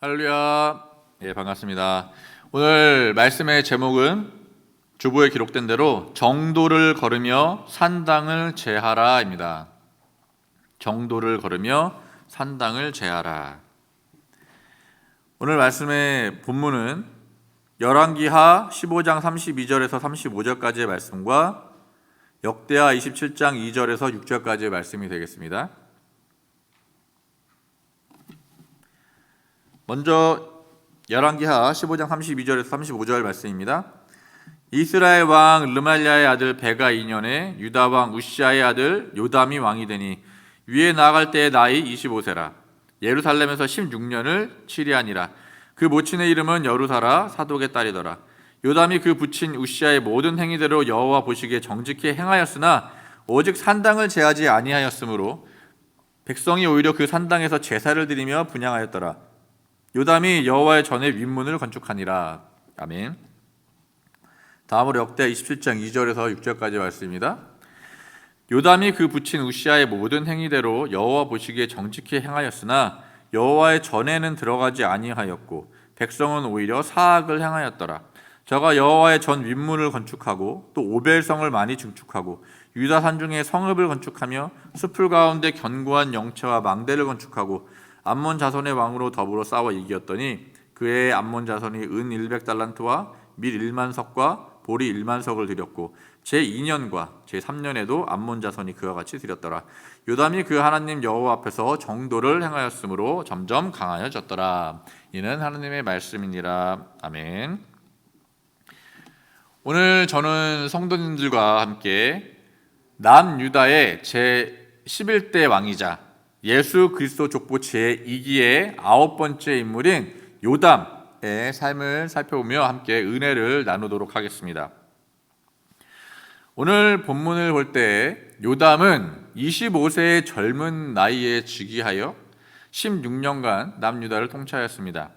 할렐루야. 예, 반갑습니다. 오늘 말씀의 제목은 주보에 기록된 대로 정도를 걸으며 산당을 제하라입니다. 정도를 걸으며 산당을 제하라. 오늘 말씀의 본문은 열왕기하 15장 32절에서 35절까지의 말씀과 역대하 27장 2절에서 6절까지의 말씀이 되겠습니다. 먼저 열왕기하 15장 32절에서 35절 말씀입니다. 이스라엘 왕 르말랴의 아들 베가 2년에 유다 왕 우시아의 아들 요담이 왕이 되니 위에 나아갈 때의 나이 25세라. 예루살렘에서 16년을 치리하니라. 그 모친의 이름은 여루사라 사독의 딸이더라. 요담이 그 부친 우시아의 모든 행위대로 여호와 보시기에 정직히 행하였으나 오직 산당을 제하지 아니하였으므로 백성이 오히려 그 산당에서 제사를 드리며 분향하였더라. 요담이 여호와의 전에 윗문을 건축하니라. 아멘. 다음으로 역대 27장 2절에서 6절까지 말씀입니다. 요담이 그 부친 우시아의 모든 행위대로 여호와 보시기에 정직히 행하였으나 여호와의 전에는 들어가지 아니하였고 백성은 오히려 사악을 행하였더라. 저가 여호와의 전 윗문을 건축하고 또 오벨성을 많이 증축하고 유다 산중에 성읍을 건축하며 숲을 가운데 견고한 영체와 망대를 건축하고 암몬 자손의 왕으로 더불어 싸워 이겼더니 그의 암몬 자손이 은 100달란트와 밀 1만석과 보리 1만석을 드렸고 제2년과 제3년에도 암몬 자손이 그와 같이 드렸더라. 요담이 그 하나님 여호와 앞에서 정도를 행하였으므로 점점 강하여졌더라. 이는 하나님의 말씀이니라. 아멘. 오늘 저는 성도님들과 함께 남유다의 제11대 왕이자 예수 그리스도 족보 제2기의 9번째 인물인 요담의 삶을 살펴보며 함께 은혜를 나누도록 하겠습니다. 오늘 본문을 볼 때 요담은 25세의 젊은 나이에 즉위하여 16년간 남유다를 통치하였습니다.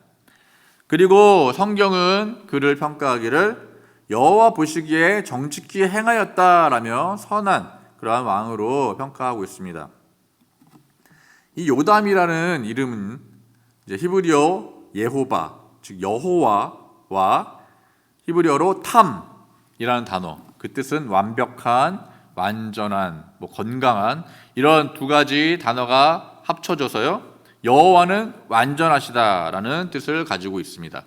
그리고 성경은 그를 평가하기를 여호와 보시기에 정직히 행하였다라며 선한 그러한 왕으로 평가하고 있습니다. 이 요담이라는 이름은 이제 히브리어 예호바, 즉 여호와와 히브리어로 탐이라는 단어, 그 뜻은 완벽한, 완전한, 건강한 이런 두 가지 단어가 합쳐져서요 여호와는 완전하시다라는 뜻을 가지고 있습니다.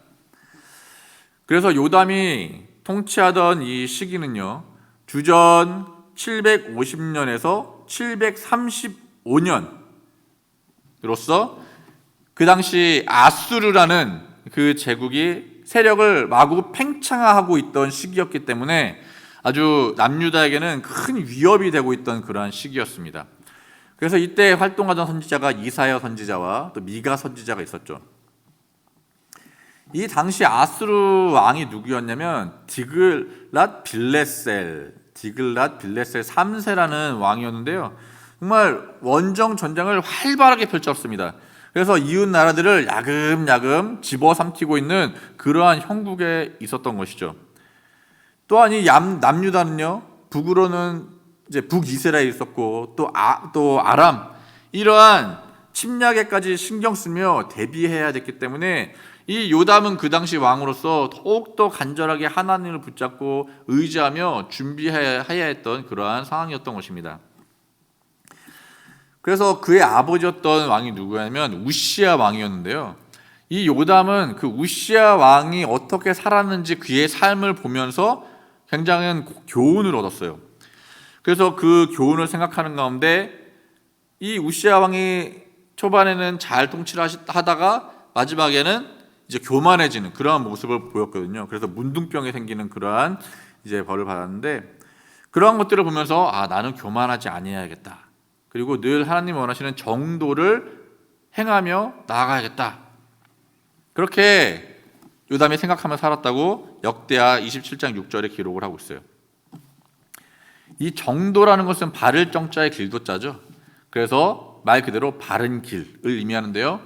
그래서 요담이 통치하던 이 시기는요 주전 750년에서 735년 로서 그 당시 아수르라는 그 제국이 세력을 마구 팽창하고 있던 시기였기 때문에 아주 남유다에게는 큰 위협이 되고 있던 그러한 시기였습니다. 그래서 이때 활동하던 선지자가 이사야 선지자와 또 미가 선지자가 있었죠. 이 당시 아수르 왕이 누구였냐면 디글랏 빌레셀 3세라는 왕이었는데요. 정말 원정 전쟁을 활발하게 펼쳤습니다. 그래서 이웃 나라들을 야금야금 집어삼키고 있는 그러한 형국에 있었던 것이죠. 또한 이 남유다는요, 북으로는 이제 북이스라엘이 있었고 또 아람 이러한 침략에까지 신경 쓰며 대비해야 됐기 때문에 이 요담은 그 당시 왕으로서 더욱더 간절하게 하나님을 붙잡고 의지하며 준비해야 했던 그러한 상황이었던 것입니다. 그래서 그의 아버지였던 왕이 누구냐면 우시아 왕이었는데요. 이 요담은 그 우시아 왕이 어떻게 살았는지 그의 삶을 보면서 굉장한 교훈을 얻었어요. 그래서 그 교훈을 생각하는 가운데 이 우시아 왕이 초반에는 잘 통치를 하다가 마지막에는 이제 교만해지는 그러한 모습을 보였거든요. 그래서 문둥병이 생기는 그러한 이제 벌을 받았는데 그러한 것들을 보면서 나는 교만하지 아니해야겠다. 그리고 늘 하나님 원하시는 정도를 행하며 나아가야겠다. 그렇게 요담이 생각하며 살았다고 역대하 27장 6절에 기록을 하고 있어요. 이 정도라는 것은 바를 정자의 길도자죠. 그래서 말 그대로 바른 길을 의미하는데요.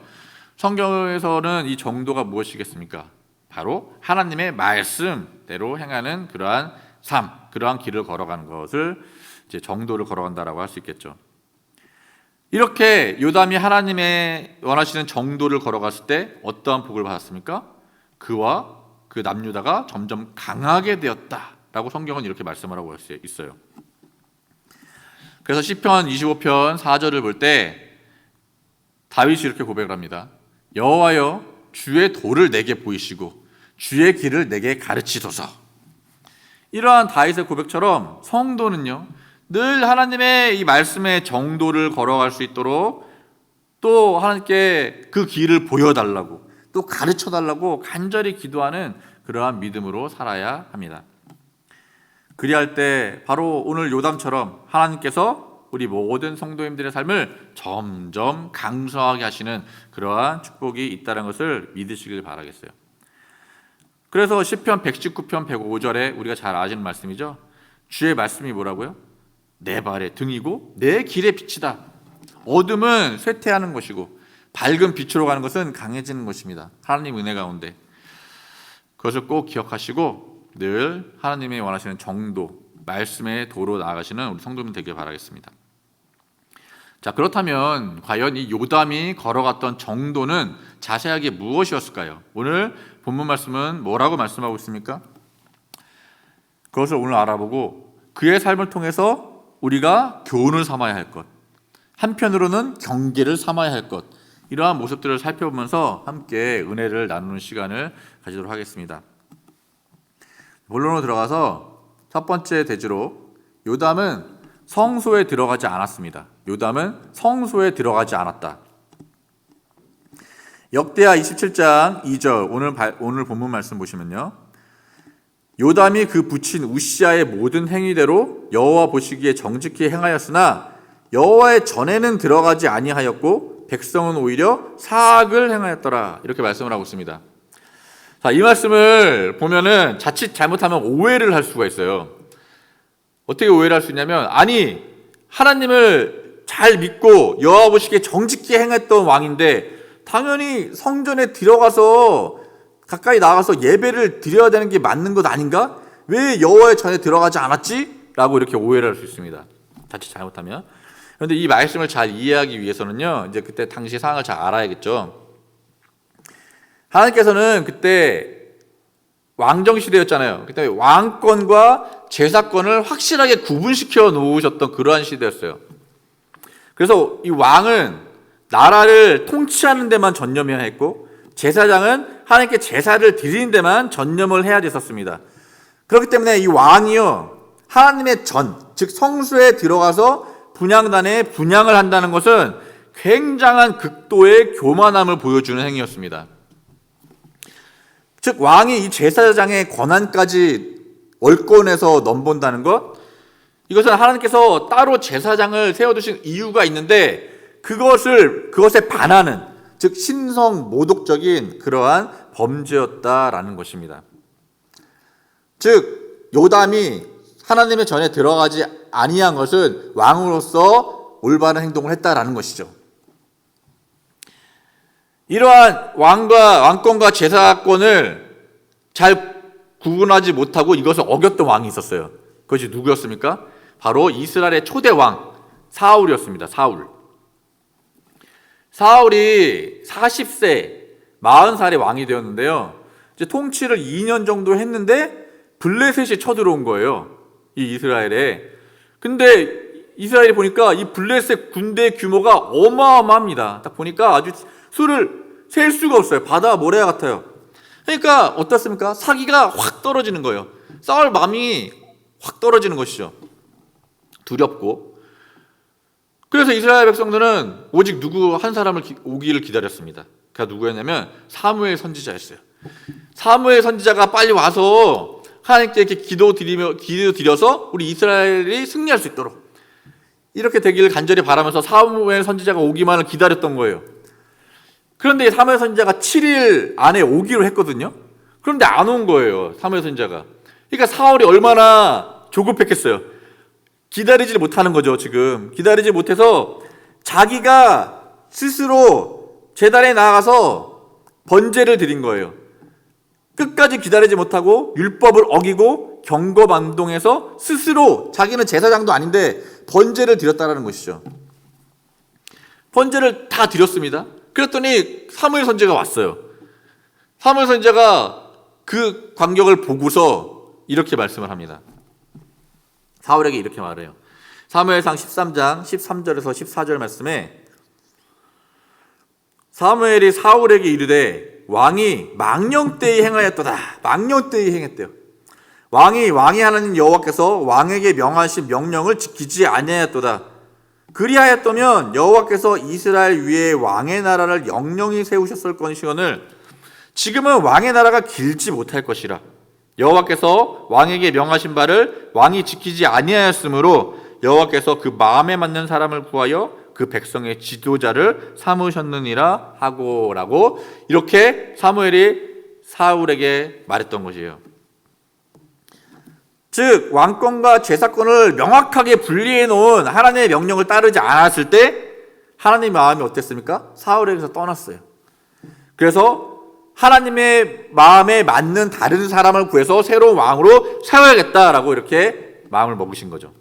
성경에서는 이 정도가 무엇이겠습니까? 바로 하나님의 말씀대로 행하는 그러한 삶, 그러한 길을 걸어가는 것을 이제 정도를 걸어간다라고 할 수 있겠죠. 이렇게 요담이 하나님의 원하시는 정도를 걸어갔을 때 어떠한 복을 받았습니까? 그와 그 남유다가 점점 강하게 되었다라고 성경은 이렇게 말씀을 하고 있어요. 그래서 시편 25편 4절을 볼 때 다윗이 이렇게 고백을 합니다. 여호와여 주의 도를 내게 보이시고 주의 길을 내게 가르치소서. 이러한 다윗의 고백처럼 성도는요, 늘 하나님의 이 말씀의 정도를 걸어갈 수 있도록 또 하나님께 그 길을 보여달라고 또 가르쳐달라고 간절히 기도하는 그러한 믿음으로 살아야 합니다. 그리할 때 바로 오늘 요담처럼 하나님께서 우리 모든 성도님들의 삶을 점점 강성하게 하시는 그러한 축복이 있다는 것을 믿으시길 바라겠어요. 그래서 시편 119편 105절에 우리가 잘 아시는 말씀이죠. 주의 말씀이 뭐라고요? 내 발의 등이고 내 길의 빛이다. 어둠은 쇠퇴하는 것이고 밝은 빛으로 가는 것은 강해지는 것입니다. 하나님 은혜 가운데 그것을 꼭 기억하시고 늘 하나님이 원하시는 정도, 말씀의 도로 나아가시는 우리 성도님 되길 바라겠습니다. 자, 그렇다면 과연 이 요담이 걸어갔던 정도는 자세하게 무엇이었을까요? 오늘 본문 말씀은 뭐라고 말씀하고 있습니까? 그것을 오늘 알아보고 그의 삶을 통해서 우리가 교훈을 삼아야 할 것, 한편으로는 경계를 삼아야 할 것, 이러한 모습들을 살펴보면서 함께 은혜를 나누는 시간을 가지도록 하겠습니다. 본론으로 들어가서 첫 번째 대지로 요담은 성소에 들어가지 않았습니다. 요담은 성소에 들어가지 않았다. 역대하 27장 2절 오늘 본문 말씀 보시면요. 요담이 그 부친 우시아의 모든 행위대로 여호와 보시기에 정직히 행하였으나 여호와의 전에는 들어가지 아니하였고 백성은 오히려 사악을 행하였더라. 이렇게 말씀을 하고 있습니다. 자, 이 말씀을 보면은 자칫 잘못하면 오해를 할 수가 있어요. 어떻게 오해를 할 수 있냐면, 아니 하나님을 잘 믿고 여호와 보시기에 정직히 행했던 왕인데 당연히 성전에 들어가서 가까이 나가서 예배를 드려야 되는 게 맞는 것 아닌가? 왜 여호와의 전에 들어가지 않았지? 라고 이렇게 오해를 할 수 있습니다. 자칫 잘못하면. 그런데 이 말씀을 잘 이해하기 위해서는요, 이제 그때 당시 상황을 잘 알아야겠죠. 하나님께서는 그때 왕정 시대였잖아요. 그때 왕권과 제사권을 확실하게 구분시켜 놓으셨던 그러한 시대였어요. 그래서 이 왕은 나라를 통치하는 데만 전념해야 했고, 제사장은 하나님께 제사를 드리는 데만 전념을 해야 됐었습니다. 그렇기 때문에 이 왕이요, 하나님의 전, 즉 성수에 들어가서 분향단에 분향을 한다는 것은 굉장한 극도의 교만함을 보여주는 행위였습니다. 즉 왕이 이 제사장의 권한까지 월권에서 넘본다는 것, 이것은 하나님께서 따로 제사장을 세워두신 이유가 있는데 그것에 반하는, 즉 신성 모독적인 그러한 범죄였다라는 것입니다. 즉 요담이 하나님의 전에 들어가지 아니한 것은 왕으로서 올바른 행동을 했다라는 것이죠. 이러한 왕권과 제사권을 잘 구분하지 못하고 이것을 어겼던 왕이 있었어요. 그것이 누구였습니까? 바로 이스라엘의 초대 왕 사울이었습니다. 사울이 40세 40살에 왕이 되었는데요. 이제 통치를 2년 정도 했는데 블레셋이 쳐들어온 거예요. 이 이스라엘에. 근데 이스라엘이 보니까 이 블레셋 군대 규모가 어마어마합니다. 딱 보니까 아주 수를 셀 수가 없어요. 바다 모래 같아요. 그러니까 어떻습니까? 사기가 확 떨어지는 거예요. 싸울 마음이 확 떨어지는 것이죠. 두렵고. 그래서 이스라엘 백성들은 오직 누구 한 사람을 오기를 기다렸습니다. 그가 누구였냐면 사무엘 선지자였어요. 사무엘 선지자가 빨리 와서 하나님께 이렇게 기도 드려서 우리 이스라엘이 승리할 수 있도록 이렇게 되기를 간절히 바라면서 사무엘 선지자가 오기만을 기다렸던 거예요. 그런데 사무엘 선지자가 7일 안에 오기로 했거든요. 그런데 안 온 거예요, 사무엘 선지자가. 그러니까 사울이 얼마나 조급했겠어요. 기다리지 못하는 거죠. 지금 기다리지 못해서 자기가 스스로 제단에 나아가서 번제를 드린 거예요. 끝까지 기다리지 못하고 율법을 어기고 경거만동해서 스스로 자기는 제사장도 아닌데 번제를 드렸다라는 것이죠. 번제를 다 드렸습니다. 그랬더니 사무엘 선지자가 왔어요. 사무엘 선지자가 그 광경을 보고서 이렇게 말씀을 합니다. 사울에게 이렇게 말해요. 사무엘상 13장 13절에서 14절 말씀에 사무엘이 사울에게 이르되 왕이 망령되이 행하였도다. 망령되이 행했대요. 왕이 하나님 여호와께서 왕에게 명하신 명령을 지키지 아니하였도다. 그리하였다면 여호와께서 이스라엘 위에 왕의 나라를 영영히 세우셨을 것이거늘 지금은 왕의 나라가 길지 못할 것이라. 여호와께서 왕에게 명하신 바를 왕이 지키지 아니하였으므로 여호와께서 그 마음에 맞는 사람을 구하여 그 백성의 지도자를 삼으셨느니라 하고라고 이렇게 사무엘이 사울에게 말했던 것이에요. 즉 왕권과 제사권을 명확하게 분리해 놓은 하나님의 명령을 따르지 않았을 때 하나님의 마음이 어땠습니까? 사울에게서 떠났어요. 그래서 하나님의 마음에 맞는 다른 사람을 구해서 새로운 왕으로 세워야겠다라고 이렇게 마음을 먹으신 거죠.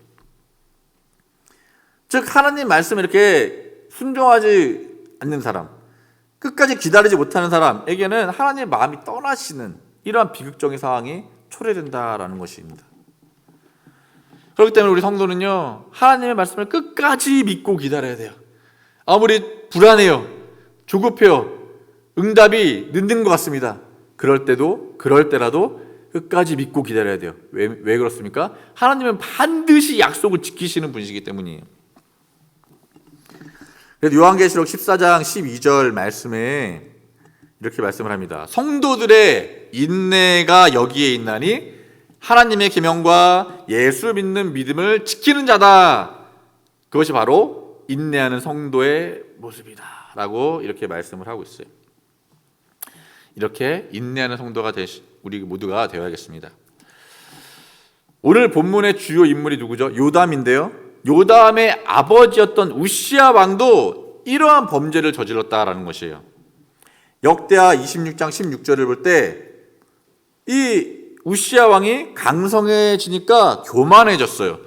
즉 하나님 말씀에 이렇게 순종하지 않는 사람, 끝까지 기다리지 못하는 사람에게는 하나님의 마음이 떠나시는 이러한 비극적인 상황이 초래된다라는 것입니다. 그렇기 때문에 우리 성도는요, 하나님의 말씀을 끝까지 믿고 기다려야 돼요. 아무리 불안해요, 조급해요, 응답이 늦는 것 같습니다. 그럴 때라도 끝까지 믿고 기다려야 돼요. 왜 그렇습니까? 하나님은 반드시 약속을 지키시는 분이시기 때문이에요. 그래서 요한계시록 14장 12절 말씀에 이렇게 말씀을 합니다. 성도들의 인내가 여기에 있나니 하나님의 계명과 예수 믿는 믿음을 지키는 자다. 그것이 바로 인내하는 성도의 모습이다 라고 이렇게 말씀을 하고 있어요. 이렇게 인내하는 성도가 우리 모두가 되어야겠습니다. 오늘 본문의 주요 인물이 누구죠? 요담인데요. 요담의 아버지였던 우시야 왕도 이러한 범죄를 저질렀다라는 것이에요. 역대하 26장 16절을 볼 때 이 우시야 왕이 강성해지니까 교만해졌어요.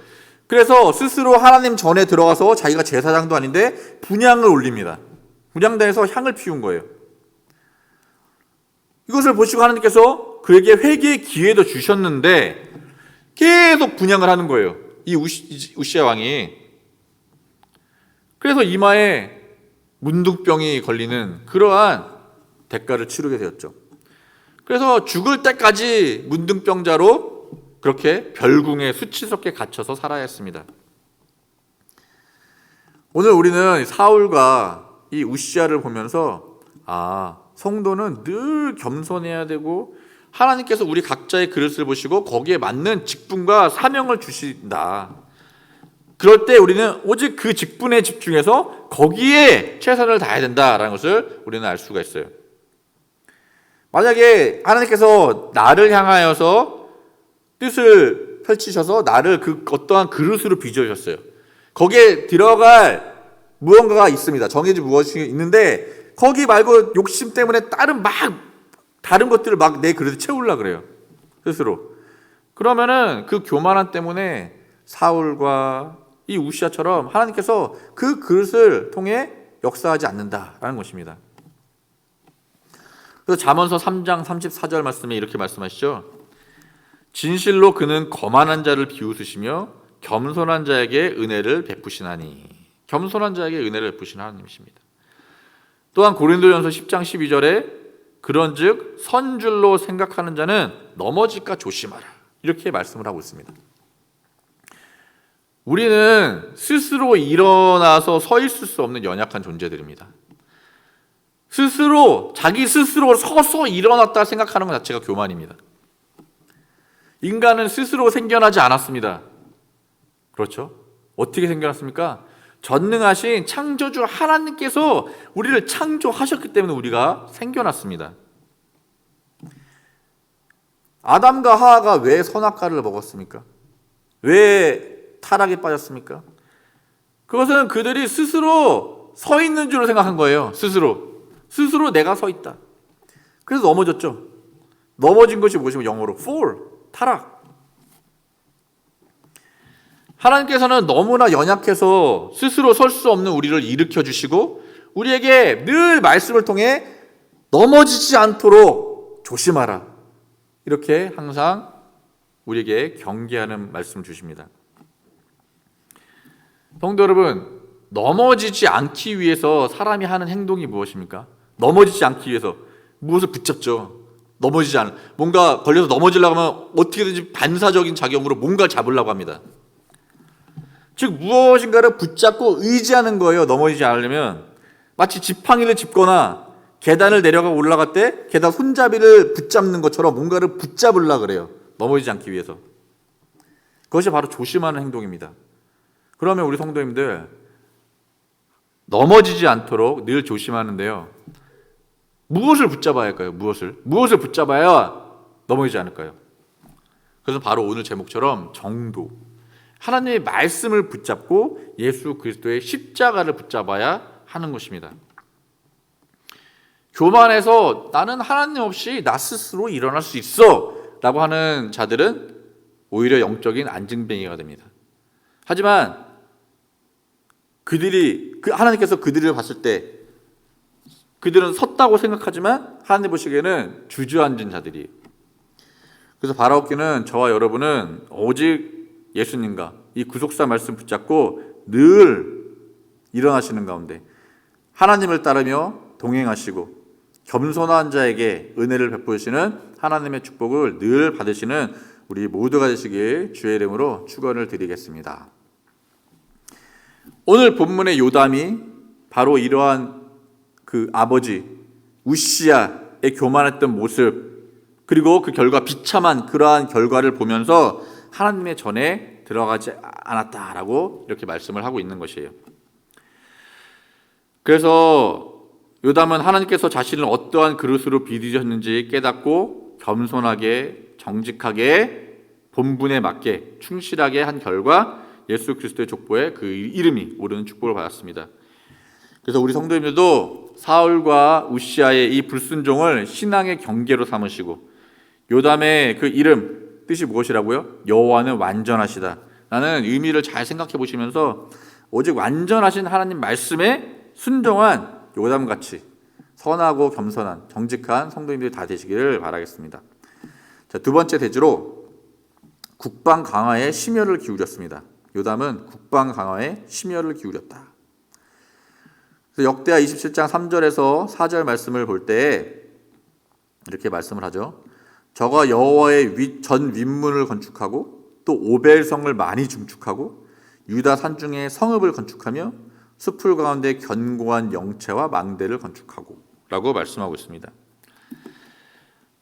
그래서 스스로 하나님 전에 들어가서 자기가 제사장도 아닌데 분향을 올립니다. 분향단에서 향을 피운 거예요. 이것을 보시고 하나님께서 그에게 회개의 기회도 주셨는데 계속 분향을 하는 거예요. 이 우시야 왕이. 그래서 이마에 문둥병이 걸리는 그러한 대가를 치르게 되었죠. 그래서 죽을 때까지 문둥병자로 그렇게 별궁에 수치스럽게 갇혀서 살아야 했습니다. 오늘 우리는 사울과 이 우시야를 보면서 성도는 늘 겸손해야 되고 하나님께서 우리 각자의 그릇을 보시고 거기에 맞는 직분과 사명을 주신다. 그럴 때 우리는 오직 그 직분에 집중해서 거기에 최선을 다해야 된다라는 것을 우리는 알 수가 있어요. 만약에 하나님께서 나를 향하여서 뜻을 펼치셔서 나를 그 어떠한 그릇으로 빚어주셨어요. 거기에 들어갈 무언가가 있습니다. 정해진 무엇이 있는데 거기 말고 욕심 때문에 다른 것들을 막 내 그릇에 채우려고 그래요. 스스로. 그러면은 그 교만함 때문에 사울과 이 우시야처럼 하나님께서 그 그릇을 통해 역사하지 않는다라는 것입니다. 그래서 잠언서 3장 34절 말씀에 이렇게 말씀하시죠. 진실로 그는 거만한 자를 비웃으시며 겸손한 자에게 은혜를 베푸시나니. 겸손한 자에게 은혜를 베푸시는 하나님이십니다. 또한 고린도전서 10장 12절에 그런즉 선줄로 생각하는 자는 넘어질까 조심하라. 이렇게 말씀을 하고 있습니다. 우리는 스스로 일어나서 서 있을 수 없는 연약한 존재들입니다. 자기 스스로 서서 일어났다 생각하는 것 자체가 교만입니다. 인간은 스스로 생겨나지 않았습니다. 그렇죠? 어떻게 생겨났습니까? 전능하신 창조주 하나님께서 우리를 창조하셨기 때문에 우리가 생겨났습니다. 아담과 하와가 왜 선악과를 먹었습니까? 왜 타락에 빠졌습니까? 그것은 그들이 스스로 서 있는 줄로 생각한 거예요. 스스로 내가 서 있다. 그래서 넘어졌죠. 넘어진 것이 무엇이면 영어로 fall, 타락. 하나님께서는 너무나 연약해서 스스로 설 수 없는 우리를 일으켜 주시고 우리에게 늘 말씀을 통해 넘어지지 않도록 조심하라, 이렇게 항상 우리에게 경계하는 말씀을 주십니다. 성도 여러분, 넘어지지 않기 위해서 사람이 하는 행동이 무엇입니까? 넘어지지 않기 위해서 무엇을 붙잡죠. 넘어지지 않은, 뭔가 걸려서 넘어지려고 하면 어떻게든지 반사적인 작용으로 뭔가를 잡으려고 합니다. 즉 무엇인가를 붙잡고 의지하는 거예요. 넘어지지 않으려면 마치 지팡이를 짚거나 계단을 내려가 올라갈 때 계단 손잡이를 붙잡는 것처럼 뭔가를 붙잡으려고 그래요. 넘어지지 않기 위해서. 그것이 바로 조심하는 행동입니다. 그러면 우리 성도님들 넘어지지 않도록 늘 조심하는데요, 무엇을 붙잡아야 할까요? 무엇을 붙잡아야 넘어지지 않을까요? 그래서 바로 오늘 제목처럼 정도, 하나님의 말씀을 붙잡고 예수 그리스도의 십자가를 붙잡아야 하는 것입니다. 교만해서 나는 하나님 없이 나 스스로 일어날 수 있어 라고 하는 자들은 오히려 영적인 안증뱅이가 됩니다. 하지만 하나님께서 그들을 봤을 때 그들은 섰다고 생각하지만 하나님 보시기에는 주저앉은 자들이에요. 그래서 바라옵기는 저와 여러분은 오직 예수님과 이 구속사 말씀 붙잡고 늘 일어나시는 가운데 하나님을 따르며 동행하시고 겸손한 자에게 은혜를 베푸시는 하나님의 축복을 늘 받으시는 우리 모두가 되시길 주의 이름으로 축원을 드리겠습니다. 오늘 본문의 요담이 바로 이러한 그 아버지 우시야의 교만했던 모습, 그리고 그 결과 비참한 그러한 결과를 보면서 하나님의 전에 들어가지 않았다라고 이렇게 말씀을 하고 있는 것이에요. 그래서 요담은 하나님께서 자신을 어떠한 그릇으로 빚으셨는지 깨닫고 겸손하게 정직하게 본분에 맞게 충실하게 한 결과 예수 그리스도의 족보에 그 이름이 오르는 축복을 받았습니다. 그래서 우리 성도님들도 사울과 우시아의 이 불순종을 신앙의 경계로 삼으시고 요담의 그 이름 뜻이 무엇이라고요? 여호와는 완전하시다. 라는 의미를 잘 생각해 보시면서 오직 완전하신 하나님 말씀에 순종한 요담같이 선하고 겸손한 정직한 성도님들이 다 되시기를 바라겠습니다. 자, 두 번째 대지로 국방 강화에 심혈을 기울였습니다. 요담은 국방 강화에 심혈을 기울였다. 그래서 역대하 27장 3절에서 4절 말씀을 볼 때 이렇게 말씀을 하죠. 저가 여호와의 전 윗문을 건축하고 또 오벨성을 많이 증축하고 유다 산중에 성읍을 건축하며 숲풀 가운데 견고한 영체와 망대를 건축하고 라고 말씀하고 있습니다.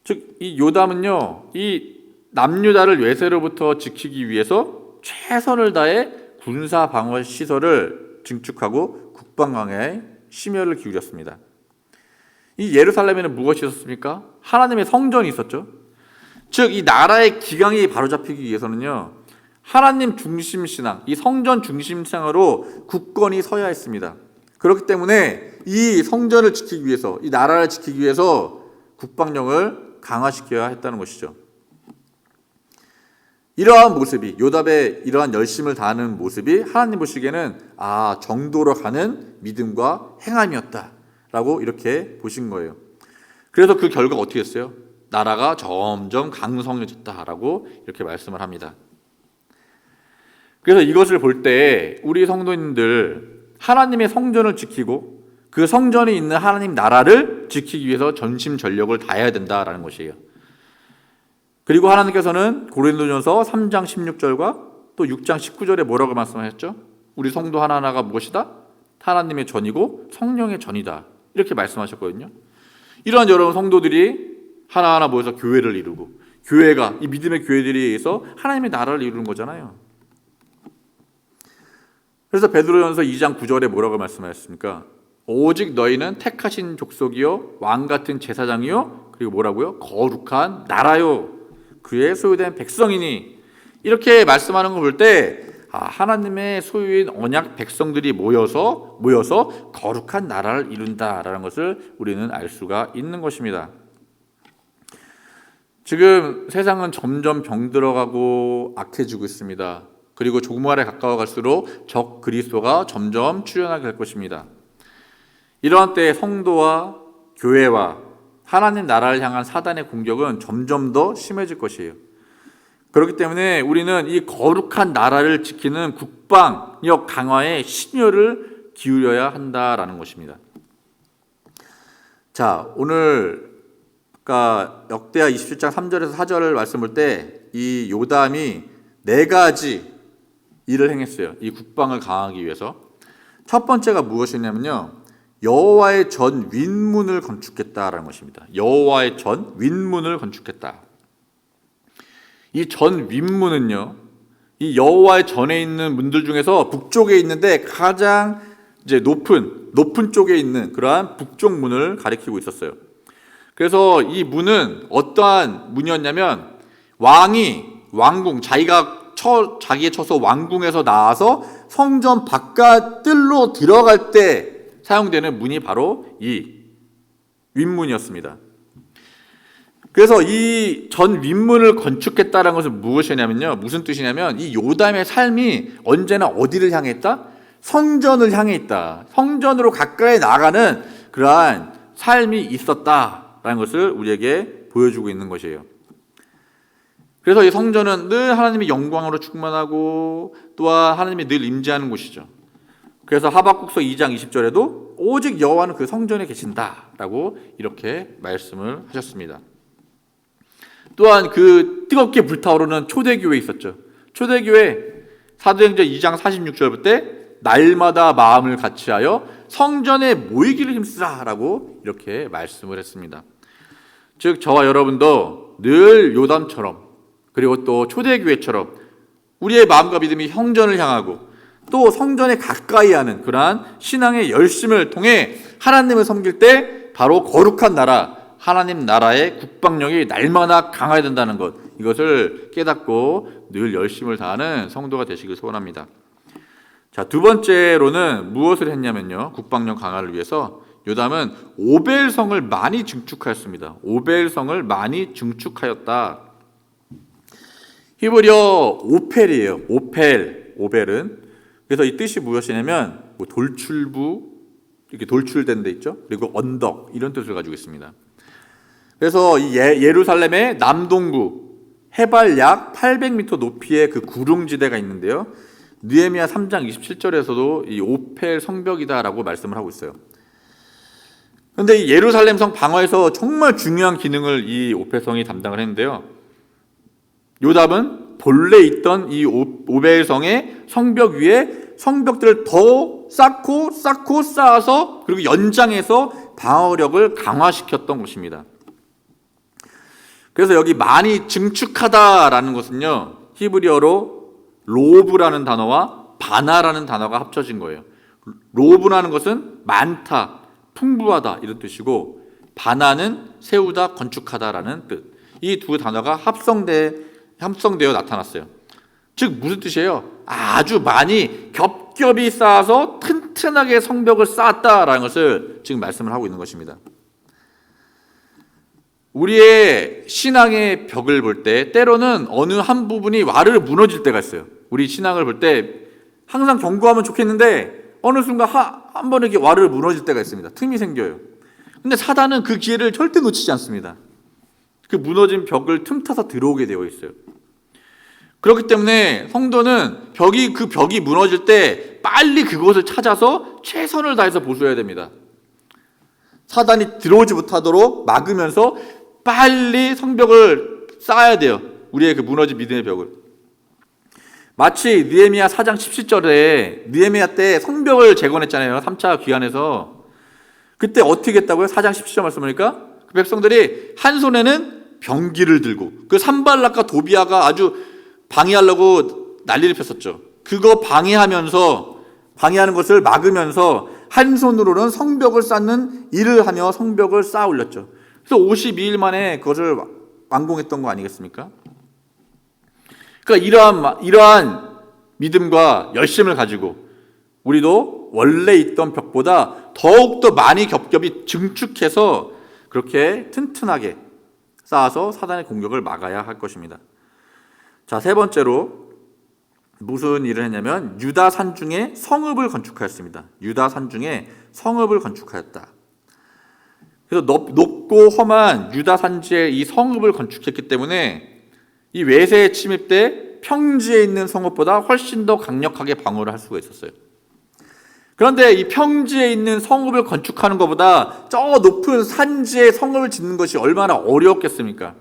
즉 이 요담은요, 이 남유다를 외세로부터 지키기 위해서 최선을 다해 군사 방어 시설을 증축하고 국방 강화에 심혈을 기울였습니다. 이 예루살렘에는 무엇이 있었습니까? 하나님의 성전이 있었죠. 즉 이 나라의 기강이 바로잡히기 위해서는요, 하나님 중심 신앙, 이 성전 중심 신앙으로 굳건히 서야 했습니다. 그렇기 때문에 이 성전을 지키기 위해서, 이 나라를 지키기 위해서 국방력을 강화시켜야 했다는 것이죠. 이러한 모습이, 요담의 이러한 열심을 다하는 모습이 하나님 보시기에는 정도로 가는 믿음과 행함이었다라고 이렇게 보신 거예요. 그래서 그 결과가 어떻게 됐어요? 나라가 점점 강성해졌다라고 이렇게 말씀을 합니다. 그래서 이것을 볼 때 우리 성도님들 하나님의 성전을 지키고 그 성전이 있는 하나님 나라를 지키기 위해서 전심전력을 다해야 된다라는 것이에요. 그리고 하나님께서는 고린도전서 3장 16절과 또 6장 19절에 뭐라고 말씀하셨죠? 우리 성도 하나하나가 무엇이다? 하나님의 전이고 성령의 전이다. 이렇게 말씀하셨거든요. 이러한 여러분 성도들이 하나하나 모여서 교회를 이루고, 교회가 이 믿음의 교회들에 의해서 하나님의 나라를 이루는 거잖아요. 그래서 베드로전서 2장 9절에 뭐라고 말씀하셨습니까? 오직 너희는 택하신 족속이요 왕 같은 제사장이요 그리고 뭐라고요? 거룩한 나라요 그의 소유된 백성이니, 이렇게 말씀하는 걸 볼 때 하나님의 소유인 언약 백성들이 모여서 거룩한 나라를 이룬다라는 것을 우리는 알 수가 있는 것입니다. 지금 세상은 점점 병들어가고 악해지고 있습니다. 그리고 종말에 가까워 갈수록 적 그리스도가 점점 출현하게 될 것입니다. 이러한 때에 성도와 교회와 하나님 나라를 향한 사단의 공격은 점점 더 심해질 것이에요. 그렇기 때문에 우리는 이 거룩한 나라를 지키는 국방력 강화에 심혈을 기울여야 한다라는 것입니다. 자, 오늘 아까 역대하 27장 3절에서 4절을 말씀 볼 때 이 요담이 4가지 일을 행했어요. 이 국방을 강화하기 위해서. 첫 번째가 무엇이냐면요, 여호와의 전 윗문을 건축했다라는 것입니다. 여호와의 전 윗문을 건축했다. 이 전 윗문은요, 이 여호와의 전에 있는 문들 중에서 북쪽에 있는데 가장 이제 높은 쪽에 있는 그러한 북쪽 문을 가리키고 있었어요. 그래서 이 문은 어떠한 문이었냐면, 왕궁, 자기의 처소 왕궁에서 나와서 성전 바깥 뜰로 들어갈 때 사용되는 문이 바로 이 윗문이었습니다. 그래서 이 전 윗문을 건축했다는 것은 무엇이냐면요, 무슨 뜻이냐면 이 요담의 삶이 언제나 어디를 향해 있다? 성전을 향해 있다. 성전으로 가까이 나가는 그러한 삶이 있었다라는 것을 우리에게 보여주고 있는 것이에요. 그래서 이 성전은 늘 하나님의 영광으로 충만하고 또한 하나님이 늘 임재하는 곳이죠. 그래서 하박국서 2장 20절에도 오직 여호와는 그 성전에 계신다라고 이렇게 말씀을 하셨습니다. 또한 그 뜨겁게 불타오르는 초대교회 있었죠. 초대교회 사도행전 2장 46절부터 날마다 마음을 같이하여 성전에 모이기를 힘쓰라라고 이렇게 말씀을 했습니다. 즉 저와 여러분도 늘 요담처럼 그리고 또 초대교회처럼 우리의 마음과 믿음이 성전을 향하고 또 성전에 가까이 하는 그러한 신앙의 열심을 통해 하나님을 섬길 때 바로 거룩한 나라, 하나님 나라의 국방력이 날마다 강화해야 된다는 것, 이것을 깨닫고 늘 열심을 다하는 성도가 되시길 소원합니다. 자, 두 번째로는 무엇을 했냐면요, 국방력 강화를 위해서 요담은 오벨성을 많이 증축하였습니다. 오벨성을 많이 증축하였다. 히브리어 오펠이에요. 오벨은. 그래서 이 뜻이 무엇이냐면 돌출부, 이렇게 돌출된 데 있죠. 그리고 언덕, 이런 뜻을 가지고 있습니다. 그래서 이 예루살렘의 남동부 해발 약 800m 높이의 그 구릉지대가 있는데요, 느헤미야 3장 27절에서도 이 오펠 성벽이다라고 말씀을 하고 있어요. 그런데 이 예루살렘 성 방어에서 정말 중요한 기능을 이 오펠성이 담당을 했는데요, 요담은 본래 있던 이 오벨성의 성벽 위에 성벽들을 더 쌓고 쌓아서 그리고 연장해서 방어력을 강화시켰던 곳입니다. 그래서 여기 많이 증축하다라는 것은요, 히브리어로 로브라는 단어와 바나라는 단어가 합쳐진 거예요. 로브라는 것은 많다, 풍부하다 이런 뜻이고, 바나는 세우다, 건축하다라는 뜻. 이 두 단어가 합성되어 나타났어요. 즉 무슨 뜻이에요? 아주 많이 겹겹이 쌓아서 튼튼하게 성벽을 쌓았다라는 것을 지금 말씀을 하고 있는 것입니다. 우리의 신앙의 벽을 볼 때 때로는 어느 한 부분이 와르르 무너질 때가 있어요. 우리 신앙을 볼 때 항상 견고하면 좋겠는데 어느 순간 한 번에 이렇게 와르르 무너질 때가 있습니다. 틈이 생겨요. 근데 사단은 그 기회를 절대 놓치지 않습니다. 그 무너진 벽을 틈타서 들어오게 되어 있어요. 그렇기 때문에 성도는 그 벽이 무너질 때 빨리 그곳을 찾아서 최선을 다해서 보수해야 됩니다. 사단이 들어오지 못하도록 막으면서 빨리 성벽을 쌓아야 돼요. 우리의 그 무너진 믿음의 벽을. 마치 느헤미야 4장 17절에 느헤미야 때 성벽을 재건했잖아요. 3차 귀환에서. 그때 어떻게 했다고요? 4장 17절 말씀하니까 그 백성들이 한 손에는 병기를 들고, 그 산발락과 도비아가 아주 방해하려고 난리를 폈었죠. 그거 방해하는 것을 막으면서 한 손으로는 성벽을 쌓는 일을 하며 성벽을 쌓아 올렸죠. 그래서 52일 만에 그것을 완공했던 거 아니겠습니까? 그러니까 이러한 믿음과 열심을 가지고 우리도 원래 있던 벽보다 더욱더 많이 겹겹이 증축해서 그렇게 튼튼하게 쌓아서 사단의 공격을 막아야 할 것입니다. 자, 세 번째로 무슨 일을 했냐면 유다 산중에 성읍을 건축하였습니다. 유다 산중에 성읍을 건축하였다. 그래서 높고 험한 유다 산지에 이 성읍을 건축했기 때문에 이 외세의 침입 때 평지에 있는 성읍보다 훨씬 더 강력하게 방어를 할 수가 있었어요. 그런데 이 평지에 있는 성읍을 건축하는 것보다 저 높은 산지에 성읍을 짓는 것이 얼마나 어려웠겠습니까?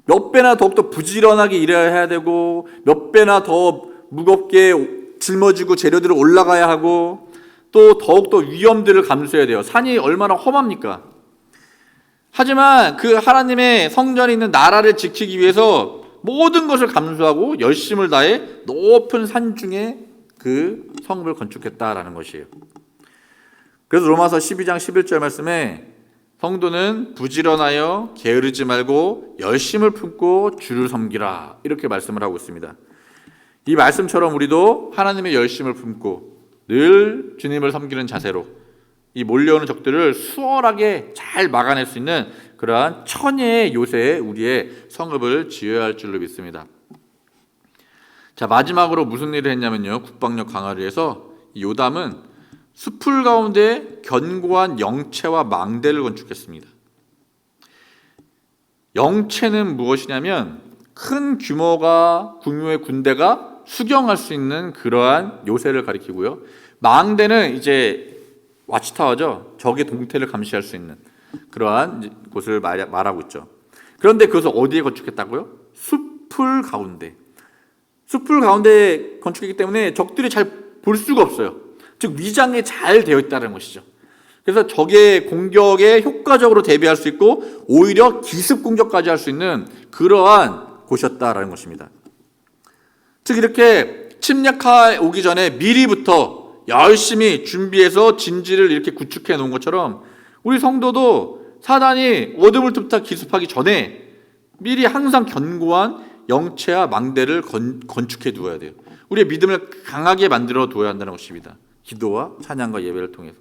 몇 배나 더욱더 부지런하게 일해야 해야 되고 몇 배나 더 무겁게 짊어지고 재료들을 올라가야 하고 또 더욱더 위험들을 감수해야 돼요. 산이 얼마나 험합니까? 하지만 그 하나님의 성전에 있는 나라를 지키기 위해서 모든 것을 감수하고 열심을 다해 높은 산 중에 그 성읍을 건축했다라는 것이에요. 그래서 로마서 12장 11절 말씀에 성도는 부지런하여 게으르지 말고 열심을 품고 주를 섬기라 이렇게 말씀을 하고 있습니다. 이 말씀처럼 우리도 하나님의 열심을 품고 늘 주님을 섬기는 자세로 이 몰려오는 적들을 수월하게 잘 막아낼 수 있는 그러한 천혜의 요새에 우리의 성읍을 지어야 할 줄로 믿습니다. 자, 마지막으로 무슨 일을 했냐면요, 국방력 강화를 위해서 이 요담은 숲풀 가운데 견고한 영체와 망대를 건축했습니다. 영체는 무엇이냐면 큰 규모의 군대가 수경할 수 있는 그러한 요새를 가리키고요. 망대는 이제 와치타워죠. 적의 동태를 감시할 수 있는 그러한 곳을 말하고 있죠. 그런데 그것을 어디에 건축했다고요? 숲풀 가운데. 숲풀 가운데 건축했기 때문에 적들이 잘 볼 수가 없어요. 즉 위장이 잘 되어 있다는 것이죠. 그래서 적의 공격에 효과적으로 대비할 수 있고 오히려 기습 공격까지 할 수 있는 그러한 곳이었다라는 것입니다. 즉 이렇게 침략하 오기 전에 미리부터 열심히 준비해서 진지를 이렇게 구축해 놓은 것처럼 우리 성도도 사단이 어둠을 틈타 기습하기 전에 미리 항상 견고한 영체와 망대를 건축해 두어야 돼요. 우리의 믿음을 강하게 만들어 두어야 한다는 것입니다. 기도와 찬양과 예배를 통해서.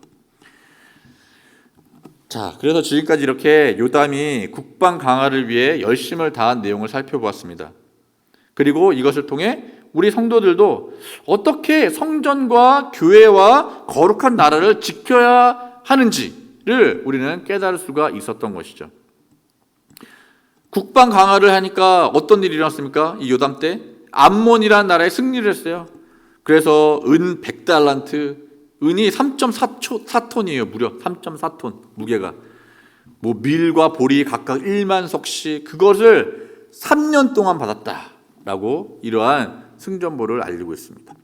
자, 그래서 지금까지 이렇게 요담이 국방 강화를 위해 열심을 다한 내용을 살펴보았습니다. 그리고 이것을 통해 우리 성도들도 어떻게 성전과 교회와 거룩한 나라를 지켜야 하는지를 우리는 깨달을 수가 있었던 것이죠. 국방 강화를 하니까 어떤 일이 일어났습니까? 이 요담 때 암몬이라는 나라에 승리를 했어요. 그래서 은 100달란트, 은이 3.4톤이에요. 무려 3.4톤 무게가. 밀과 보리 각각 1만 석씩 그것을 3년 동안 받았다라고 이러한 승전보를 알리고 있습니다.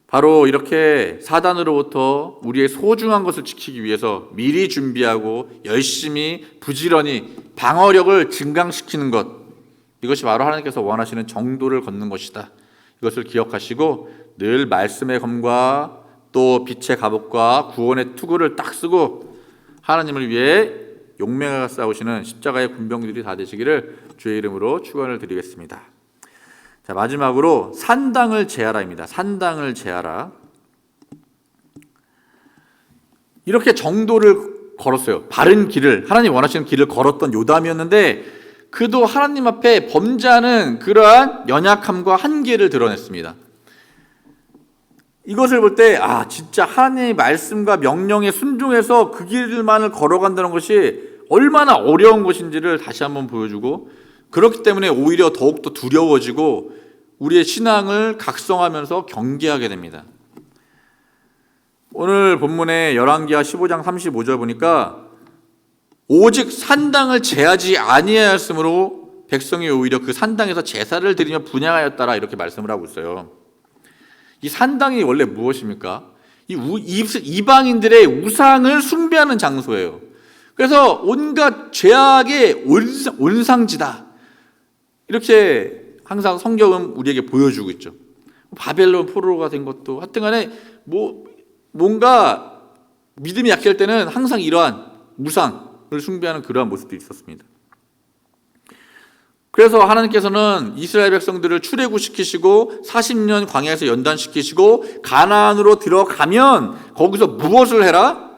바로 이렇게 사단으로부터 우리의 소중한 것을 지키기 위해서 미리 준비하고 열심히 부지런히 방어력을 증강시키는 것, 이것이 바로 하나님께서 원하시는 정도를 걷는 것이다. 이것을 기억하시고 늘 말씀의 검과 또 빛의 갑옷과 구원의 투구를 딱 쓰고 하나님을 위해 용맹하게 싸우시는 십자가의 군병들이 다 되시기를 주의 이름으로 축원을 드리겠습니다. 자, 마지막으로 산당을 제하라입니다. 산당을 제하라. 이렇게 정도를 걸었어요. 바른 길을, 하나님 원하시는 길을 걸었던 요담이었는데 그도 하나님 앞에 범죄하는 그러한 연약함과 한계를 드러냈습니다. 이것을 볼 때 진짜 하나님의 말씀과 명령에 순종해서 그 길만을 걸어간다는 것이 얼마나 어려운 것인지를 다시 한번 보여주고, 그렇기 때문에 오히려 더욱더 두려워지고 우리의 신앙을 각성하면서 경계하게 됩니다. 오늘 본문의 열왕기하 15장 35절 보니까 오직 산당을 제하지 아니하였으므로 백성이 오히려 그 산당에서 제사를 드리며 분향하였다라 이렇게 말씀을 하고 있어요. 이 산당이 원래 무엇입니까? 이방인들의 우상을 숭배하는 장소예요. 그래서 온갖 죄악의 온상지다. 이렇게 항상 성경은 우리에게 보여주고 있죠. 바벨론 포로가 된 것도 하여튼 간에 뭔가 믿음이 약할 때는 항상 이러한 우상을 숭배하는 그러한 모습도 있었습니다. 그래서 하나님께서는 이스라엘 백성들을 출애굽시키시고 40년 광야에서 연단시키시고 가나안으로 들어가면 거기서 무엇을 해라?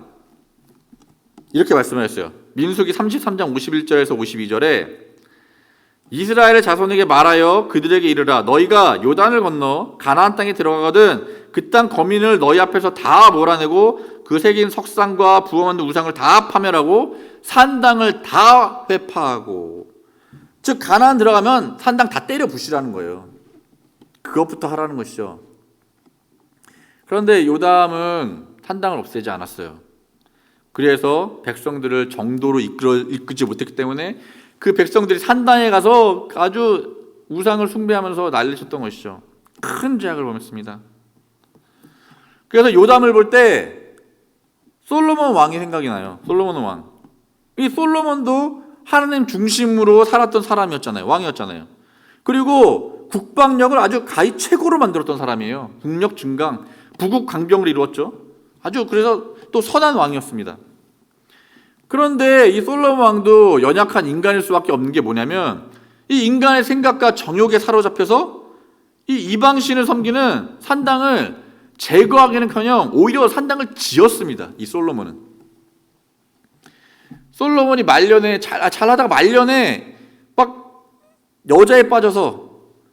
이렇게 말씀하셨어요. 민수기 33장 51절에서 52절에 이스라엘의 자손에게 말하여 그들에게 이르라. 너희가 요단을 건너 가나안 땅에 들어가거든 그 땅 거민을 너희 앞에서 다 몰아내고 그 새긴 석상과 부어 만든 우상을 다 파멸하고 산당을 다 회파하고. 즉 가나안 들어가면 산당 다 때려 부시라는 거예요. 그것부터 하라는 것이죠. 그런데 요담은 산당을 없애지 않았어요. 그래서 백성들을 정도로 이끌지 못했기 때문에 그 백성들이 산당에 가서 아주 우상을 숭배하면서 난리쳤던 것이죠. 큰 죄악을 범했습니다. 그래서 요담을 볼 때 솔로몬 왕이 생각이 나요. 솔로몬 왕. 이 솔로몬도 하나님 중심으로 살았던 사람이었잖아요. 왕이었잖아요. 그리고 국방력을 아주 가히 최고로 만들었던 사람이에요. 국력 증강, 부국 강병을 이루었죠. 아주 그래서 또 선한 왕이었습니다. 그런데 이 솔로몬 왕도 연약한 인간일 수밖에 없는 게 뭐냐면 이 인간의 생각과 정욕에 사로잡혀서 이 이방신을 섬기는 산당을 제거하기는커녕 오히려 산당을 지었습니다. 이 솔로몬은. 솔로몬이 말년에 잘하다가 말년에 막 여자에 빠져서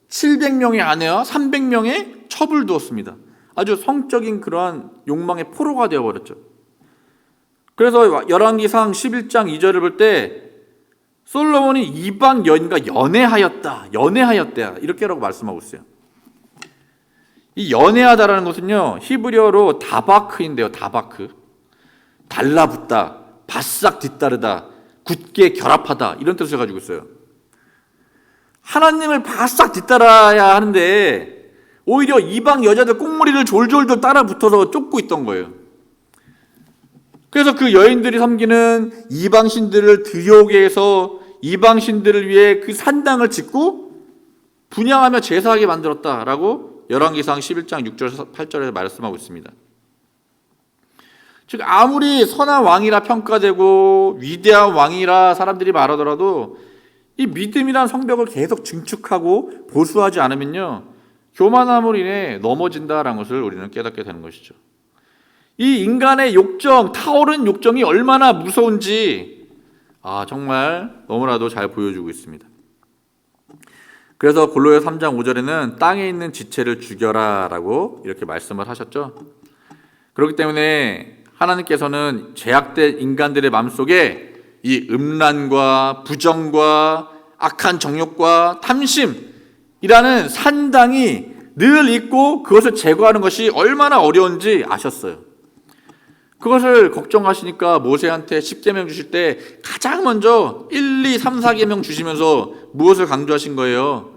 700명의 아내와 300명의 첩을 두었습니다. 아주 성적인 그러한 욕망의 포로가 되어버렸죠. 그래서 열왕기상 11장 2절을 볼 때 솔로몬이 이방 여인과 연애하였다 이렇게라고 말씀하고 있어요. 이 연애하다라는 것은요 히브리어로 다바크인데요. 다바크, 달라붙다, 바싹 뒤따르다, 굳게 결합하다 이런 뜻을 가지고 있어요. 하나님을 바싹 뒤따라야 하는데 오히려 이방 여자들 꽁무리를 졸졸졸 따라붙어서 쫓고 있던 거예요. 그래서 그 여인들이 섬기는 이방신들을 들여오게 해서 이방신들을 위해 그 산당을 짓고 분향하며 제사하게 만들었다라고 열왕기상 11장 6절 8절에서 말씀하고 있습니다. 즉 아무리 선한 왕이라 평가되고 위대한 왕이라 사람들이 말하더라도 이 믿음이란 성벽을 계속 증축하고 보수하지 않으면요 교만함으로 인해 넘어진다라는 것을 우리는 깨닫게 되는 것이죠. 이 인간의 욕정, 타오른 욕정이 얼마나 무서운지 정말 너무나도 잘 보여주고 있습니다. 그래서 골로새 3장 5절에는 땅에 있는 지체를 죽여라 라고 이렇게 말씀을 하셨죠. 그렇기 때문에 하나님께서는 죄악된 인간들의 마음속에 이 음란과 부정과 악한 정욕과 탐심이라는 산당이 늘 있고 그것을 제거하는 것이 얼마나 어려운지 아셨어요. 그것을 걱정하시니까 모세한테 10계명 주실 때 가장 먼저 1, 2, 3, 4계명 주시면서 무엇을 강조하신 거예요?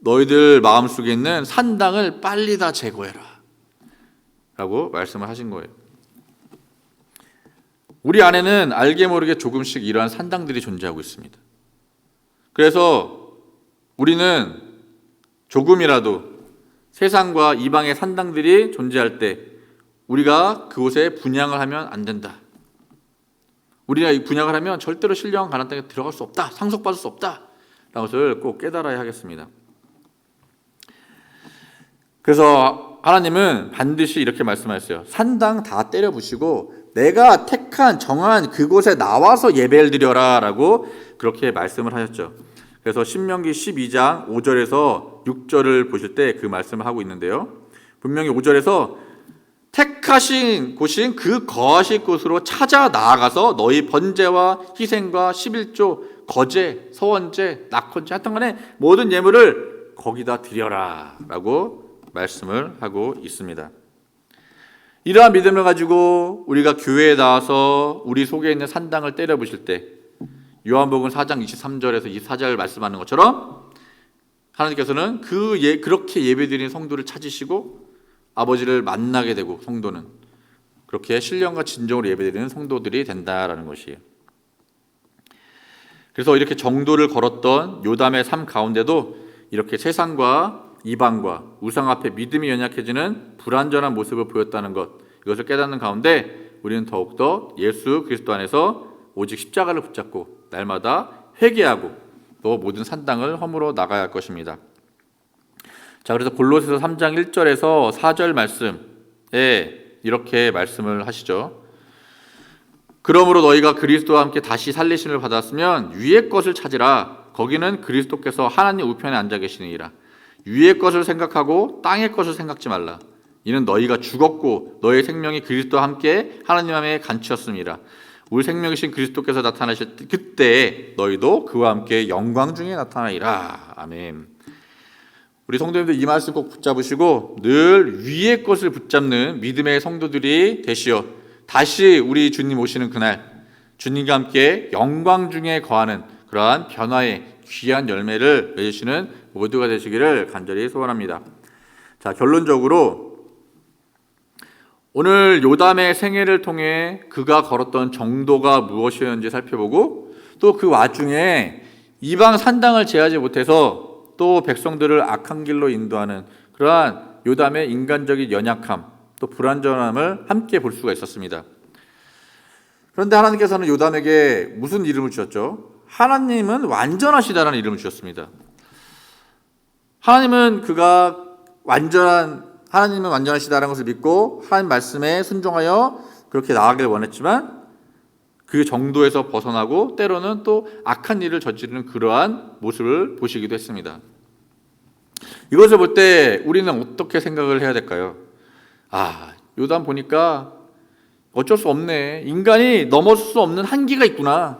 너희들 마음속에 있는 산당을 빨리 다 제거해라 라고 말씀을 하신 거예요. 우리 안에는 알게 모르게 조금씩 이러한 산당들이 존재하고 있습니다. 그래서 우리는 조금이라도 세상과 이방의 산당들이 존재할 때 우리가 그곳에 분향을 하면 안 된다. 우리가 이 분향을 하면 절대로 신령한 가나안 땅에 들어갈 수 없다. 상속받을 수 없다. 라는 것을 꼭 깨달아야 하겠습니다. 그래서 하나님은 반드시 이렇게 말씀하셨어요. 산당 다 때려 부시고 내가 택한 정한 그곳에 나와서 예배를 드려라 라고 그렇게 말씀을 하셨죠. 그래서 신명기 12장 5절에서 6절을 보실 때 그 말씀을 하고 있는데요. 분명히 5절에서 택하신 곳인 그 거하실 곳으로 찾아 나아가서 너희 번제와 희생과 11조, 거제, 서원제, 낙헌제 하여튼 간에 모든 예물을 거기다 드려라 라고 말씀을 하고 있습니다. 이러한 믿음을 가지고 우리가 교회에 나와서 우리 속에 있는 산당을 때려 부실 때 요한복음 4장 23절에서 24절 말씀하는 것처럼 하나님께서는 그렇게 예배드리는 성도를 찾으시고 아버지를 만나게 되고 성도는 그렇게 신령과 진정으로 예배드리는 성도들이 된다라는 것이에요. 그래서 이렇게 정도를 걸었던 요담의 삶 가운데도 이렇게 세상과 이방과 우상 앞에 믿음이 연약해지는 불완전한 모습을 보였다는 것, 이것을 깨닫는 가운데 우리는 더욱더 예수 그리스도 안에서 오직 십자가를 붙잡고 날마다 회개하고 또 모든 산당을 허물어 나가야 할 것입니다. 자, 그래서 골로새서 3장 1절에서 4절 말씀에 이렇게 말씀을 하시죠. 그러므로 너희가 그리스도와 함께 다시 살리심을 받았으면 위의 것을 찾으라. 거기는 그리스도께서 하나님 우편에 앉아 계시니라. 위의 것을 생각하고 땅의 것을 생각지 말라. 이는 너희가 죽었고 너희 생명이 그리스도와 함께 하나님 안에 갇혔음이라. 우리 생명이신 그리스도께서 나타나실 그때 너희도 그와 함께 영광 중에 나타나리라. 아멘. 우리 성도님들 이 말씀 꼭 붙잡으시고 늘 위의 것을 붙잡는 믿음의 성도들이 되시어 다시 우리 주님 오시는 그날 주님과 함께 영광 중에 거하는 그러한 변화의 귀한 열매를 맺으시는 모두가 되시기를 간절히 소원합니다. 자, 결론적으로 오늘 요담의 생애를 통해 그가 걸었던 정도가 무엇이었는지 살펴보고 또 그 와중에 이방 산당을 제하지 못해서 또 백성들을 악한 길로 인도하는 그러한 요담의 인간적인 연약함 또 불완전함을 함께 볼 수가 있었습니다. 그런데 하나님께서는 요담에게 무슨 이름을 주셨죠? 하나님은 완전하시다라는 이름을 주셨습니다. 하나님은 완전하시다라는 것을 믿고 하나님 말씀에 순종하여 그렇게 나아가길 원했지만 그 정도에서 벗어나고 때로는 또 악한 일을 저지르는 그러한 모습을 보시기도 했습니다. 이것을 볼 때 우리는 어떻게 생각을 해야 될까요? 요담 보니까 어쩔 수 없네. 인간이 넘어설 수 없는 한계가 있구나.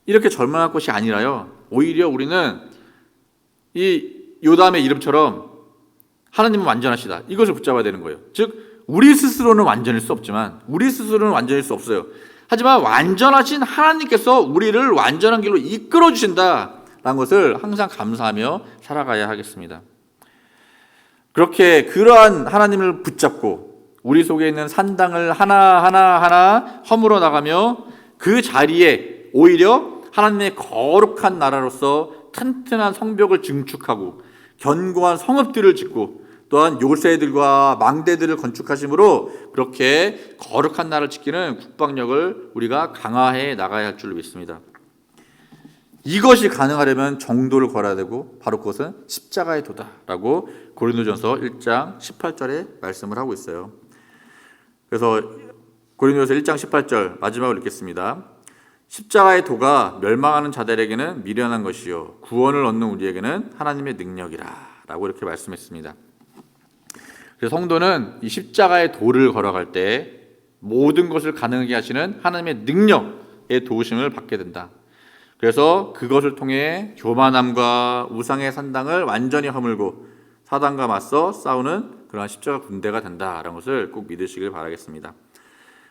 이렇게 절망할 것이 아니라요. 오히려 우리는 이 요담의 이름처럼 하나님은 완전하시다. 이것을 붙잡아야 되는 거예요. 즉 우리 스스로는 완전일 수 없지만 우리 스스로는 완전일 수 없어요. 하지만 완전하신 하나님께서 우리를 완전한 길로 이끌어 주신다라는 것을 항상 감사하며 살아가야 하겠습니다. 그렇게 그러한 하나님을 붙잡고 우리 속에 있는 산당을 하나하나 허물어 나가며 그 자리에 오히려 하나님의 거룩한 나라로서 튼튼한 성벽을 증축하고 견고한 성읍들을 짓고 또한 요새들과 망대들을 건축하심으로 그렇게 거룩한 나라를 지키는 국방력을 우리가 강화해 나가야 할 줄로 믿습니다. 이것이 가능하려면 정도를 걸어야 되고 바로 그것은 십자가의 도다라고 고린도전서 1장 18절에 말씀을 하고 있어요. 그래서 고린도전서 1장 18절 마지막으로 읽겠습니다. 십자가의 도가 멸망하는 자들에게는 미련한 것이요 구원을 얻는 우리에게는 하나님의 능력이라 라고 이렇게 말씀했습니다. 그래서 성도는 이 십자가의 도를 걸어갈 때 모든 것을 가능하게 하시는 하나님의 능력의 도우심을 받게 된다. 그래서 그것을 통해 교만함과 우상의 산당을 완전히 허물고 사단과 맞서 싸우는 그러한 십자가 군대가 된다라는 것을 꼭 믿으시길 바라겠습니다.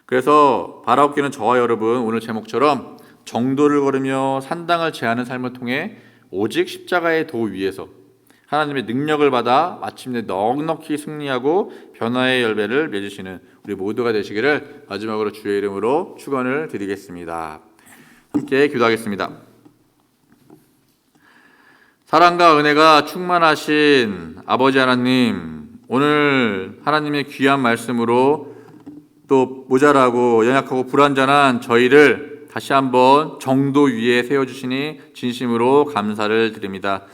그래서 바라옵기는 저와 여러분 오늘 제목처럼 정도를 걸으며 산당을 제하는 삶을 통해 오직 십자가의 도 위에서 하나님의 능력을 받아 마침내 넉넉히 승리하고 변화의 열매를 맺으시는 우리 모두가 되시기를 마지막으로 주의 이름으로 축원을 드리겠습니다. 함께 기도하겠습니다. 사랑과 은혜가 충만하신 아버지 하나님, 오늘 하나님의 귀한 말씀으로 또 모자라고 연약하고 불완전한 저희를 다시 한번 정도 위에 세워주시니 진심으로 감사를 드립니다.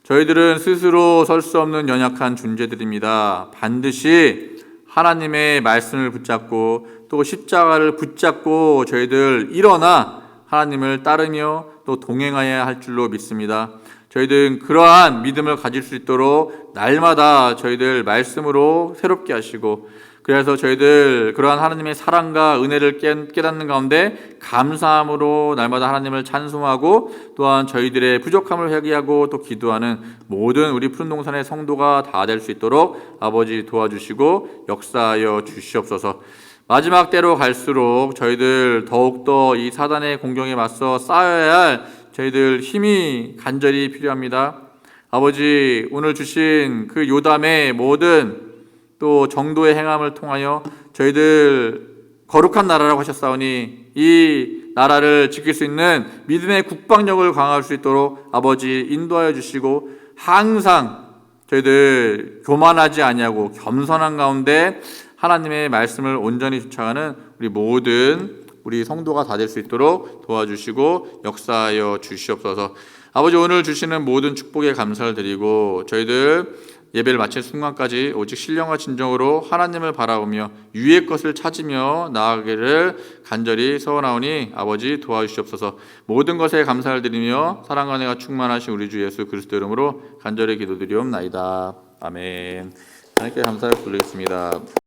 저희들은 스스로 설 수 없는 연약한 존재들입니다. 반드시 하나님의 말씀을 붙잡고 또 십자가를 붙잡고 저희들 일어나 하나님을 따르며 또 동행해야 할 줄로 믿습니다. 저희들은 그러한 믿음을 가질 수 있도록 날마다 저희들 말씀으로 새롭게 하시고 그래서 저희들 그러한 하나님의 사랑과 은혜를 깨닫는 가운데 감사함으로 날마다 하나님을 찬송하고 또한 저희들의 부족함을 회개하고 또 기도하는 모든 우리 푸른동산의 성도가 다 될 수 있도록 아버지 도와주시고 역사하여 주시옵소서. 마지막 때로 갈수록 저희들 더욱더 이 사단의 공격에 맞서 싸워야 할 저희들 힘이 간절히 필요합니다. 아버지 오늘 주신 그 요담의 모든 또 정도의 행함을 통하여 저희들 거룩한 나라라고 하셨사오니 이 나라를 지킬 수 있는 믿음의 국방력을 강화할 수 있도록 아버지 인도하여 주시고 항상 저희들 교만하지 아니하고 겸손한 가운데 하나님의 말씀을 온전히 쫓아가는 우리 모든 우리 성도가 다 될 수 있도록 도와주시고 역사하여 주시옵소서. 아버지 오늘 주시는 모든 축복에 감사를 드리고 저희들 예배를 마칠 순간까지 오직 신령과 진정으로 하나님을 바라보며 위의 것을 찾으며 나아가기를 간절히 소원하오니 아버지 도와주시옵소서. 모든 것에 감사를 드리며 사랑과 은혜가 충만하신 우리 주 예수 그리스도 이름으로 간절히 기도드리옵나이다. 아멘. 하나님께 감사를 돌리겠습니다.